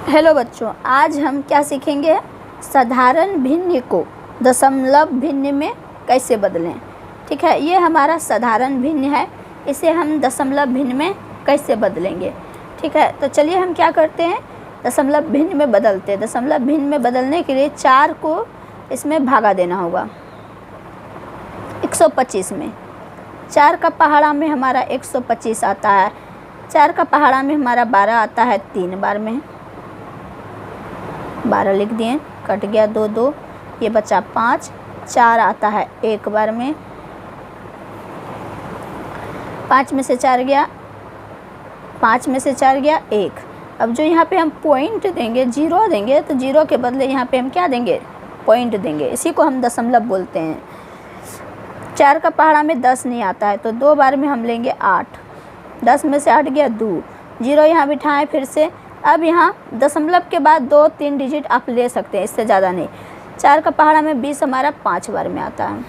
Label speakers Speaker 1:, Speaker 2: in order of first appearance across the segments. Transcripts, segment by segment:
Speaker 1: Hello बच्चों, आज हम क्या सीखेंगे? साधारण भिन्न को दशमलव भिन्न में कैसे बदलें। ठीक है, ये हमारा साधारण भिन्न है, इसे हम दशमलव भिन्न में कैसे बदलेंगे। ठीक है, तो चलिए हम क्या करते हैं, दशमलव भिन्न में बदलते हैं। दशमलव भिन्न में बदलने के लिए 4 को इसमें भागा देना होगा 125 में। 4 का पहाड़ा में हमारा 125 आता है, 4 का पहाड़ा में हमारा 12 आता है 3 बार में, 12 लिख दिए, कट गया 2 2, ये बचा 5, 4 आता है 1 बार में, 5 में से 4 गया, 5 में से 4 गया 1। अब जो यहाँ पे हम पॉइंट देंगे, जीरो देंगे, तो जीरो के बदले यहाँ पे हम क्या देंगे, पॉइंट देंगे, इसी को हम दशमलव बोलते हैं। 4 का पहाड़ा में 10 नहीं आता है, तो 2 बार में हम लेंगे 8, 10 में से 8 गया 2, जीरो यहाँ बिठाएं फिर से। अब यहाँ दशमलव के बाद 2-3 डिजिट आप ले सकते हैं, इससे ज़्यादा नहीं। 4 का पहाड़ा में 20 हमारा 5 बार में आता है,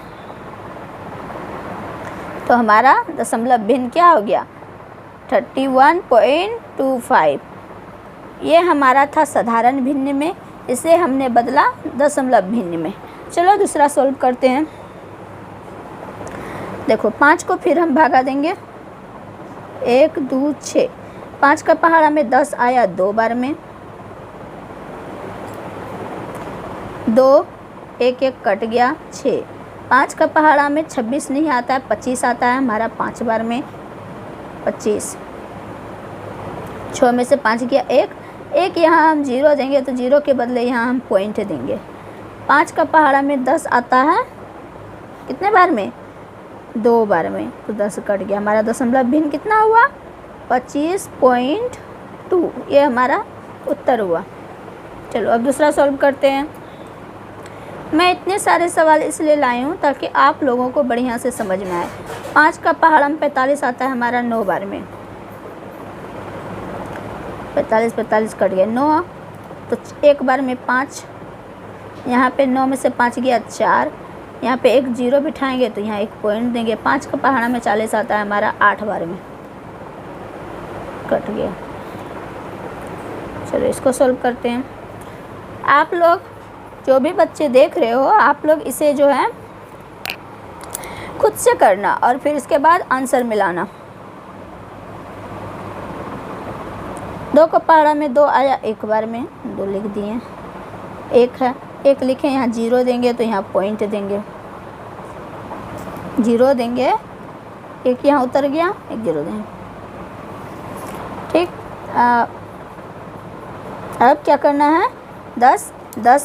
Speaker 1: तो हमारा दशमलव भिन्न क्या हो गया, 31.25। ये हमारा था साधारण भिन्न में, इसे हमने बदला दशमलव भिन्न में। चलो दूसरा सॉल्व करते हैं। देखो 5 को फिर हम भागा देंगे 1 2 6, 5 का पहाड़ा में 10 आया 2 बार में, 2 1 1 कट गया 6, 5 का पहाड़ा में 26 नहीं आता है, 25 आता है हमारा 5 बार में, 25, 6 में से 5 गया 1, यहाँ हम जीरो देंगे, तो जीरो के बदले यहाँ हम पॉइंट देंगे। 5 का पहाड़ा में 10 आता है कितने बार में, 2 बार में, तो 10 कट गया, हमारा दशमलव भिन्न कितना हुआ, 25.2। ये हमारा उत्तर हुआ। चलो अब दूसरा सॉल्व करते हैं। मैं इतने सारे सवाल इसलिए लाई हूँ ताकि आप लोगों को बढ़िया से समझ में आए। 5 का पहाड़ा में 45 आता है हमारा 9 बार में, 45 कट गया 9, तो 1 बार में 5, यहाँ पे 9 में से 5 गया 4, यहाँ पे 1 जीरो बिठाएंगे तो यहाँ 1 पॉइंट देंगे। 5 का पहाड़ा में 40 आता है हमारा 8 बार में, कट गया। चलो इसको सॉल्व करते हैं। आप लोग जो भी बच्चे देख रहे हो, आप लोग इसे जो है खुद से करना और फिर इसके बाद आंसर मिलाना। 2 का पहाड़ा में 2 आया 1 बार में, 2 लिख दिए, 1 है 1 लिखें, यहाँ जीरो देंगे तो यहाँ पॉइंट देंगे, जीरो देंगे, 1 यहाँ उतर गया, 1 जीरो देंगे। ठीक, अब क्या करना है, 10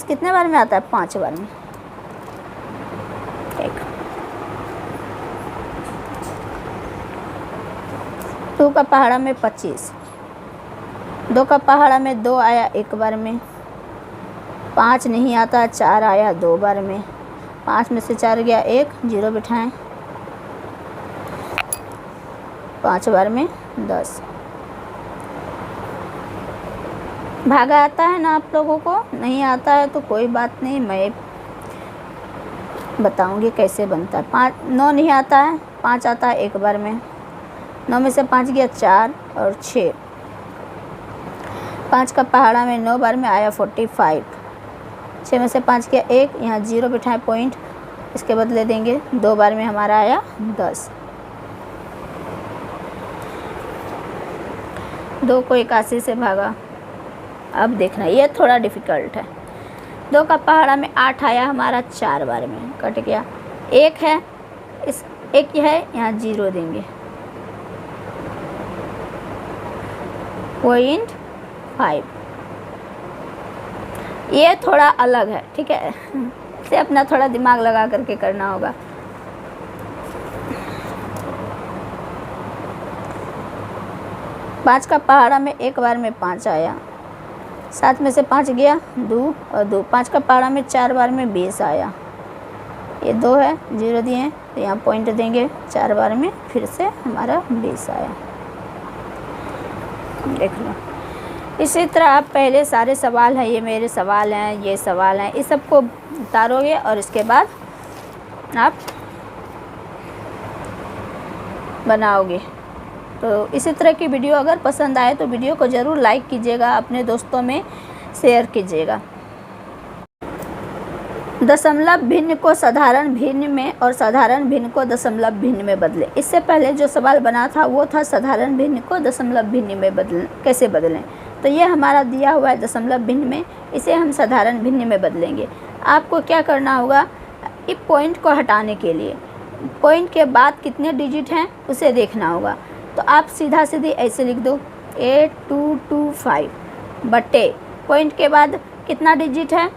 Speaker 1: कितने बार में आता है, 5 बार में। ठीक, 2 का पहाड़ा में 25, 2 का पहाड़ा में 2 आया 1 बार में, 5 नहीं आता, 4 आया 2 बार में, 5 में से 4 गया 1, जीरो बिठाएं, 5 बार में 10। भागा आता है ना आप लोगों को, नहीं आता है तो कोई बात नहीं, मैं बताऊंगी कैसे बनता है। 9 नहीं आता है, 5 आता है 1 बार में, 9 में से 5 गया 4 और 6, 5 का पहाड़ा में 9 बार में आया 45, 6 में से 5 गया 1, यहाँ जीरो बिठाए पॉइंट, इसके बदले देंगे 2 बार में हमारा आया 10। 2 को 81 से भागा। अब देखना ये थोड़ा डिफ़िकल्ट है। 2 का पहाड़ा में 8 आया हमारा 4 बार में, कट गया, 1 है, इस 1 है, यहाँ जीरो देंगे, 0.5। ये थोड़ा अलग है, ठीक है, इसे अपना थोड़ा दिमाग लगा करके करना होगा। पाँच का पहाड़ा में 1 बार में 5 आया, 7 में से 5 गया 2 और 2, 5 का पहाड़ा में 4 बार में 20 आया, ये 2 है, जीरो दिए तो यहाँ पॉइंट देंगे, 4 बार में फिर से हमारा 20 आया। देख लो, इसी तरह आप पहले सारे सवाल हैं, ये मेरे सवाल हैं, ये सवाल हैं, इस सबको उतारोगे और इसके बाद आप बनाओगे। तो इसी तरह की वीडियो अगर पसंद आए तो वीडियो को ज़रूर लाइक कीजिएगा, अपने दोस्तों में शेयर कीजिएगा। दशमलव भिन्न को साधारण भिन्न में और साधारण भिन्न को दशमलव भिन्न में बदलें। इससे पहले जो सवाल बना था वो था साधारण भिन्न को दशमलव भिन्न में कैसे बदलें। तो ये हमारा दिया हुआ है दशमलव भिन्न में, इसे हम साधारण भिन्न में बदलेंगे। आपको क्या करना होगा, इस पॉइंट को हटाने के लिए पॉइंट के बाद कितने डिजिट हैं उसे देखना होगा। तो आप सीधा सीधी ऐसे लिख दो 8225 बटे पॉइंट के बाद कितना डिजिट है,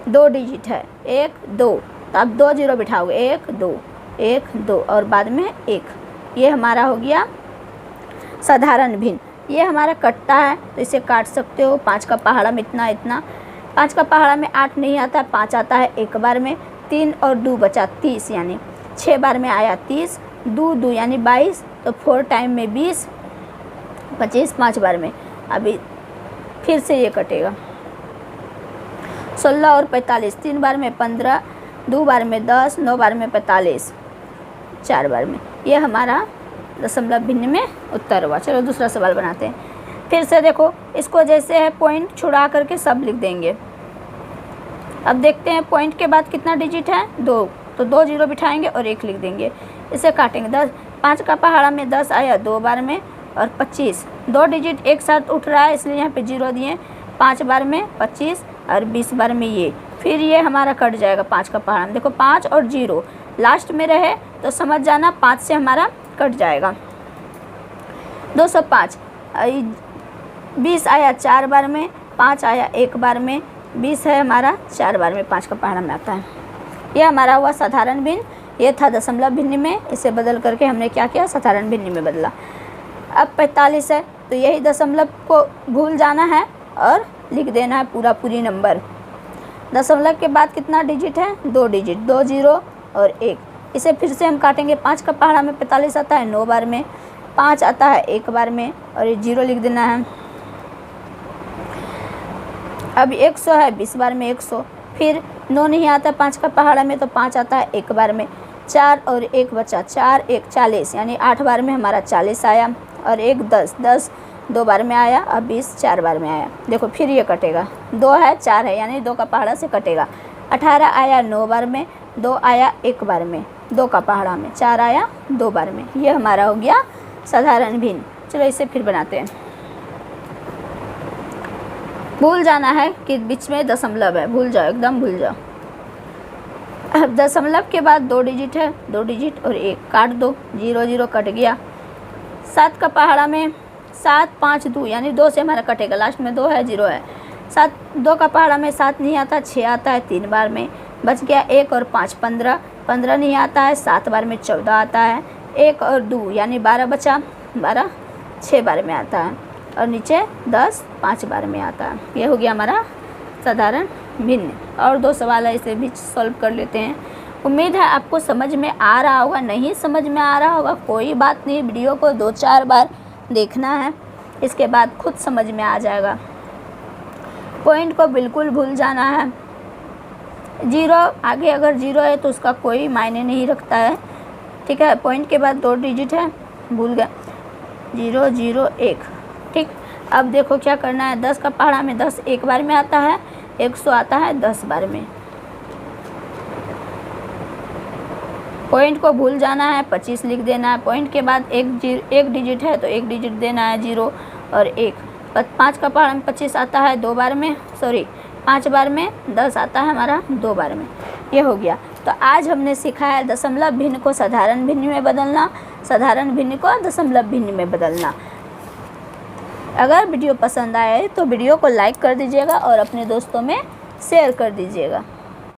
Speaker 1: 2 डिजिट है, 1 2, तो आप 2 जीरो बिठाओगे, 1 2 1 2 और बाद में 1। ये हमारा हो गया साधारण भिन्न। ये हमारा कटता है तो इसे काट सकते हो। 5 का पहाड़ा में इतना इतना, 5 का पहाड़ा में 8 नहीं आता, 5 आता है एक बार में। 3 और 2 बचा 30, यानी 6 बार में आया 30, 2 2 यानी 22, तो 4 टाइम में 20, 25 5 बार में। अभी फिर से ये कटेगा 16 और 45, 3 बार में 15, 2 बार में 10, 9 बार में 45, 4 बार में। ये हमारा दशमलव भिन्न में उत्तर हुआ। चलो दूसरा सवाल बनाते हैं। फिर से देखो, इसको जैसे है पॉइंट छुड़ा करके सब लिख देंगे। अब देखते हैं पॉइंट के बाद कितना डिजिट है, 2, तो 2 जीरो बिठाएंगे और 1 लिख देंगे। इसे काटेंगे। 10, 5 का पहाड़ा में 10 आया 2 बार में और 25, 2 डिजिट एक साथ उठ रहा है इसलिए यहाँ पे जीरो दिए। 5 बार में 25 और 20 बार में ये, फिर ये हमारा कट जाएगा 5 का पहाड़ा में। देखो 5 और 0 लास्ट में रहे तो समझ जाना 5 से हमारा कट जाएगा। 205, 20 आया 4 बार में, 5 आया 1 बार में, 20 है हमारा 4 बार में, 5 का पहाड़ा में आता है। यह हमारा हुआ साधारण भिन्न। ये था दशमलव भिन्न में, इसे बदल करके हमने क्या किया, साधारण भिन्न में बदला। अब 45 है तो यही दशमलव को भूल जाना है और लिख देना है पूरी नंबर। दशमलव के बाद कितना डिजिट है, 2 डिजिट, 2 जीरो और 1। इसे फिर से हम काटेंगे। 5 का पहाड़ा में 45 आता है 9 बार में, 5 आता है 1 बार में और ये जीरो लिख देना है। अब 100 है 20 बार में 100, फिर 9 नहीं आता 5 का पहाड़ा में तो 5 आता है 1 बार में। 4 और 1 बचा, 4 1 40, यानी 8 बार में हमारा 40 आया और 1 10, 10 2 बार में आया और 20 4 बार में आया। देखो फिर ये कटेगा, 2 है 4 है यानी 2 का पहाड़ा से कटेगा। 18 आया 9 बार में, 2 आया 1 बार में, 2 का पहाड़ा में, 4 आया 2 बार में। ये हमारा हो गया साधारण भिन्न। चलो इसे फिर बनाते हैं। भूल जाना है कि बीच में दशमलव है, भूल जाओ, एकदम भूल जाओ। अब दशमलव के बाद 2 डिजिट है, 2 डिजिट और 1, काट दो, 0 0 कट गया। 7 का पहाड़ा में 7 5 2 यानी 2 से हमारा कटेगा, लास्ट में 2 है 0 है। 7 2 का पहाड़ा में 7 नहीं आता, 6 आता है 3 बार में, बच गया 1 और 5 15, 15 नहीं आता है 7 बार में, 14 आता है। 1 और 2 यानी 12 बचा, 12 6 बार में आता है और नीचे 10 5 बार में आता है। ये हो गया हमारा साधारण भिन्न। और 2 सवाल है, इसे भी सॉल्व कर लेते हैं। उम्मीद है आपको समझ में आ रहा होगा। नहीं समझ में आ रहा होगा कोई बात नहीं, वीडियो को 2-4 बार देखना है, इसके बाद खुद समझ में आ जाएगा। पॉइंट को बिल्कुल भूल जाना है। 0 आगे अगर 0 है तो उसका कोई मायने नहीं रखता है, ठीक है। पॉइंट के बाद 2 डिजिट है, भूल गया, 0 0 1, ठीक। अब देखो क्या करना है। 10 का पहाड़ा में 10 1 बार में आता है, 100 आता है 10 बार में। पॉइंट को भूल जाना है, 25 लिख देना है। पॉइंट के बाद 1 डिजिट है तो 1 डिजिट देना है, 0 और 1। 5 का पहाड़ा में 25 आता है 2 बार में, 5 बार में। 10 आता है हमारा 2 बार में। ये हो गया। तो आज हमने सीखा है दशमलव भिन्न को साधारण भिन्न में बदलना, साधारण भिन्न को दशमलव भिन्न में बदलना। अगर वीडियो पसंद आए तो वीडियो को लाइक कर दीजिएगा और अपने दोस्तों में शेयर कर दीजिएगा।